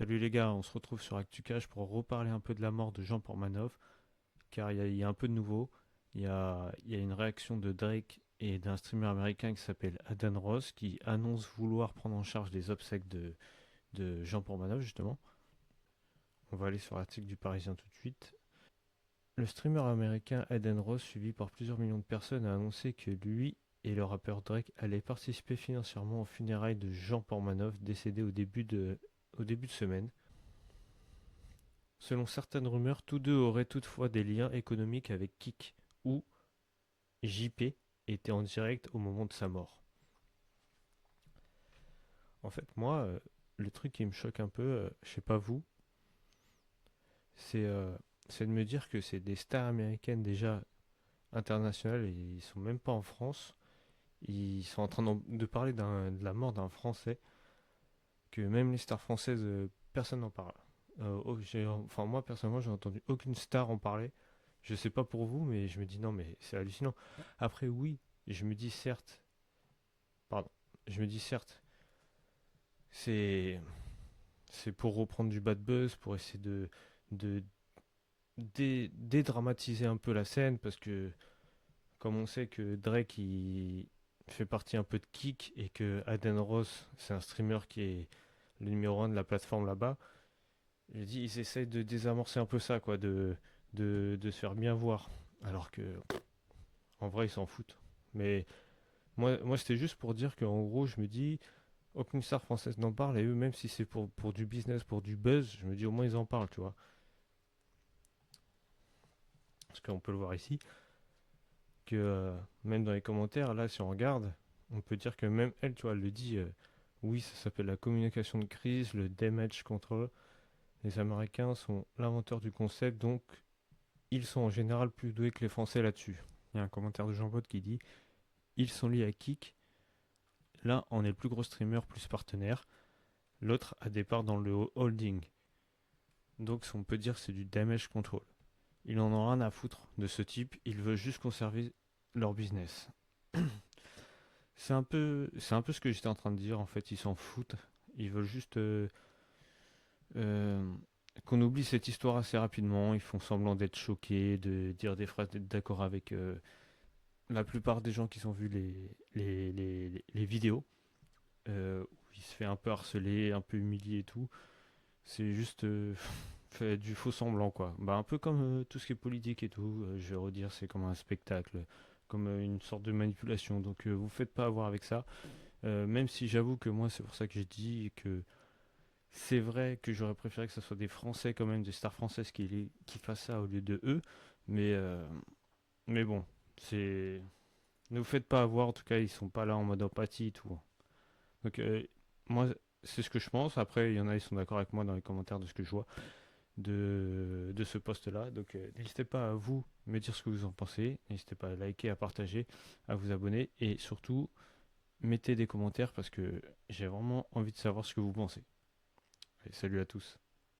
Salut les gars, on se retrouve sur ActuCash pour reparler un peu de la mort de Jean Portmanov, car il y a un peu de nouveau. Il y a une réaction de Drake et d'un streamer américain qui s'appelle Adin Ross qui annonce vouloir prendre en charge les obsèques de Jean Portmanov justement. On va aller sur l'article du Parisien tout de suite. Le streamer américain Adin Ross, suivi par plusieurs millions de personnes, a annoncé que lui et le rappeur Drake allaient participer financièrement aux funérailles de Jean Portmanov, décédé au début de semaine. Selon certaines rumeurs, tous deux auraient toutefois des liens économiques avec Kik, où JP était en direct au moment de sa mort. En fait, moi, le truc qui me choque un peu, je sais pas vous, c'est c'est de me dire que c'est des stars américaines déjà internationales et ils sont même pas en France. Ils sont en train de parler de la mort d'un Français, que même les stars françaises, personne n'en parle. Enfin, moi personnellement, j'ai entendu aucune star en parler. Je sais pas pour vous, mais je me dis non, mais c'est hallucinant. Après, oui, je me dis certes, pardon, je me dis certes, c'est c'est pour reprendre du bad buzz, pour essayer de dédramatiser un peu la scène, parce que comme on sait que Drake il fait partie un peu de Kik et que Aden Ross c'est un streamer qui est le numéro un de la plateforme là-bas, je dis ils essayent de désamorcer un peu ça, quoi, de se faire bien voir, alors que en vrai ils s'en foutent. Mais moi c'était juste pour dire qu'en gros, je me dis, aucune star française n'en parle, et eux, même si c'est pour du business, pour du buzz, je me dis au moins ils en parlent, tu vois. Parce qu'on peut le voir ici, que même dans les commentaires, là, si on regarde, on peut dire que même elle, tu vois, elle le dit, oui, ça s'appelle la communication de crise, le damage control. Les Américains sont l'inventeur du concept, donc ils sont en général plus doués que les Français là-dessus. Il y a un commentaire de Jean-Bot qui dit, ils sont liés à Kik, l'un en est le plus gros streamer plus partenaire, l'autre a des parts dans le holding. Donc on peut dire que c'est du damage control. Ils n'en ont rien à foutre de ce type, ils veulent juste conserver leur business. C'est un peu ce que j'étais en train de dire, en fait, ils s'en foutent. Ils veulent juste euh, qu'on oublie cette histoire assez rapidement. Ils font semblant d'être choqués, de dire des phrases, d'être d'accord avec la plupart des gens qui ont vu les vidéos, où il se fait un peu harceler, un peu humilier et tout. C'est juste fait du faux semblant, quoi. Bah, un peu comme tout ce qui est politique et tout, je vais redire, c'est comme un spectacle, comme une sorte de manipulation. Donc vous faites pas avoir avec ça. Même si j'avoue que moi, c'est pour ça que j'ai dit que c'est vrai que j'aurais préféré que ce soit des Français quand même, des stars françaises qui fassent ça au lieu de eux. Mais, euh, mais bon, c'est... Ne vous faites pas avoir, en tout cas, ils sont pas là en mode empathie et tout. Donc moi, c'est ce que je pense. Après, il y en a, ils sont d'accord avec moi dans les commentaires de ce que je vois de ce post-là. Donc n'hésitez pas à vous me dire ce que vous en pensez. N'hésitez pas à liker, à partager, à vous abonner. Et surtout, mettez des commentaires parce que j'ai vraiment envie de savoir ce que vous pensez. Et salut à tous.